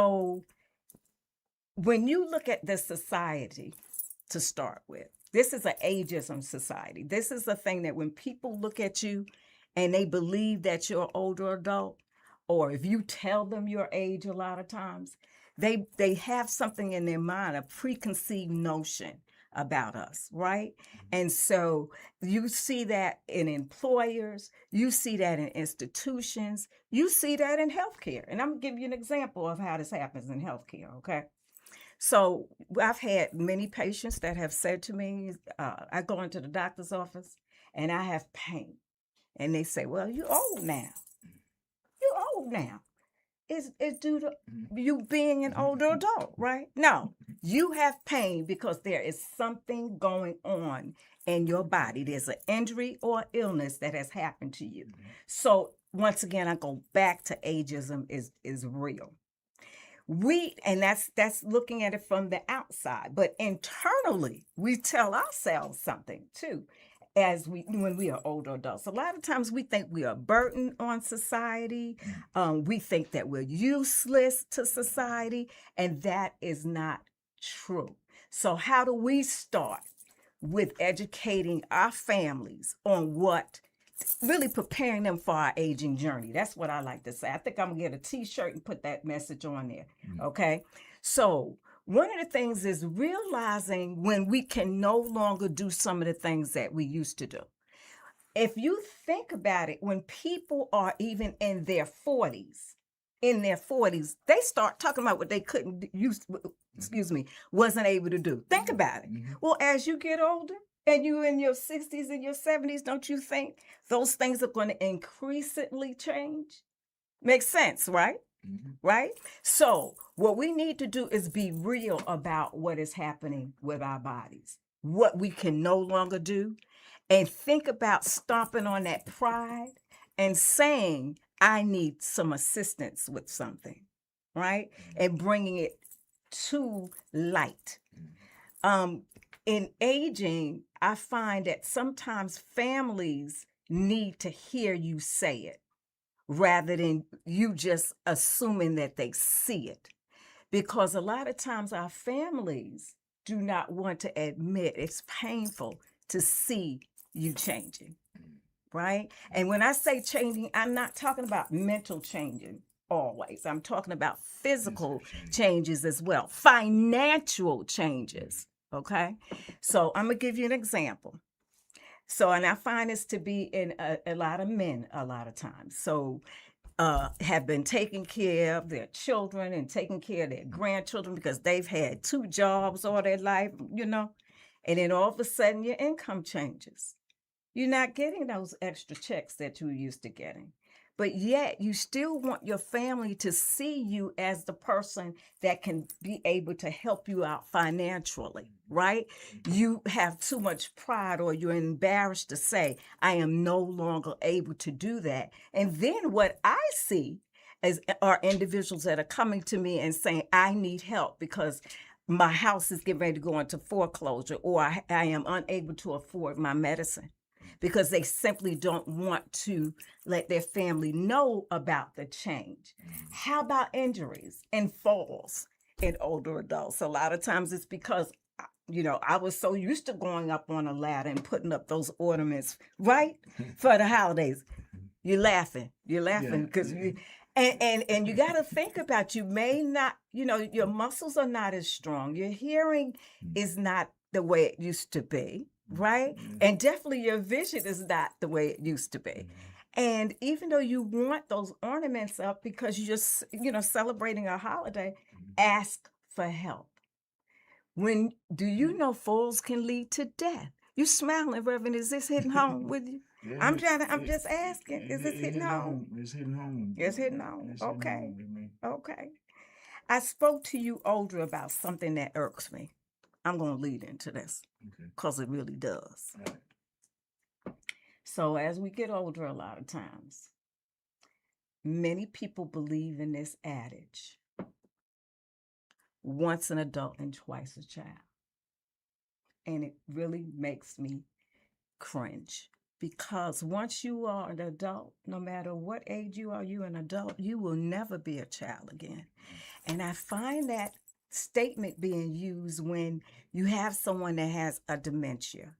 So when you look at this society to start with, this is an ageism society. This is the thing that when people look at you and they believe that you're an older adult, or if you tell them your age a lot of times, they have something in their mind, a preconceived notion about us, right? And so you see that in employers, you see that in institutions, you see that in healthcare. And I'm gonna give you an example of how this happens in healthcare, okay? So I've had many patients that have said to me, I go into the doctor's office and I have pain. And they say, well, you're old now. You're old now. It's due to you being an older adult, right? No, you have pain because there is something going on in your body. There's an injury or illness that has happened to you. So once again, I go back to ageism is real. And that's looking at it from the outside, but internally we tell ourselves something too when we are older adults. A lot of times we think we are a burden on society. We think that we're useless to society, and that is not true. So how do we start? With educating our families on what really preparing them for our aging journey. That's what I like to say. I think I'm gonna get a t-shirt and put that message on there. Okay. So one of the things is realizing when we can no longer do some of the things that we used to do. If you think about it, when people are even in their 40s, they start talking about what they couldn't use, wasn't able to do. Think about it. Well, as you get older, and you in your 60s and your 70s, don't you think those things are going to increasingly change? Makes sense, right? Right? So what we need to do is be real about what is happening with our bodies, what we can no longer do, and think about stomping on that pride and saying, I need some assistance with something, right? And bringing it to light. In aging, I find that sometimes families need to hear you say it rather than you just assuming that they see it. Because a lot of times our families do not want to admit it's painful to see you changing, right? And when I say changing, I'm not talking about mental changing always. I'm talking about physical changes as well, financial changes. Okay, so I'm gonna give you an example. So, and I find this to be in a lot of men a lot of times. So, have been taking care of their children and taking care of their grandchildren because they've had 2 jobs all their life, and then all of a sudden your income changes. You're not getting those extra checks that you used to getting. But yet you still want your family to see you as the person that can be able to help you out financially, right? You have too much pride or you're embarrassed to say, I am no longer able to do that. And then what I see are individuals that are coming to me and saying, I need help because my house is getting ready to go into foreclosure or I am unable to afford my medicine. Because they simply don't want to let their family know about the change. How about injuries and falls in older adults? A lot of times it's because, I was so used to going up on a ladder and putting up those ornaments, right? For the holidays. You're laughing because and you got to think about, you may not, your muscles are not as strong. Your hearing is not the way it used to be. Right? And definitely your vision is not the way it used to be. And even though you want those ornaments up because you're just, celebrating a holiday, ask for help. Do you know falls can lead to death? You smiling, Reverend. Is this hitting home with you? Yeah, I'm just asking. Is this hitting home? It's hitting home. It's hitting home. Okay. Okay. I spoke to you older about something that irks me. I'm going to lead into this because it really does. Right. So as we get older, a lot of times, many people believe in this adage, once an adult and twice a child. And it really makes me cringe because once you are an adult, no matter what age you are, you're an adult, you will never be a child again. And I find that statement being used when you have someone that has a dementia,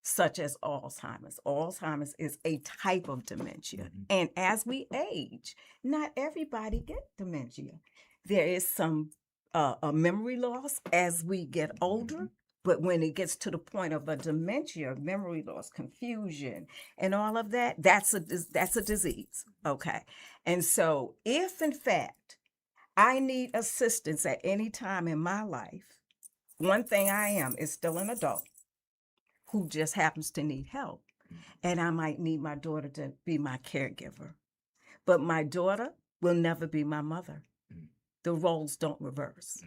such as Alzheimer's. Alzheimer's is a type of dementia. And as we age, not everybody get dementia. There is some a memory loss as we get older. But when it gets to the point of a dementia, memory loss, confusion, and all of that, that's a disease. Okay. And so if in fact I need assistance at any time in my life, one thing I am is still an adult who just happens to need help. And I might need my daughter to be my caregiver. But my daughter will never be my mother. The roles don't reverse.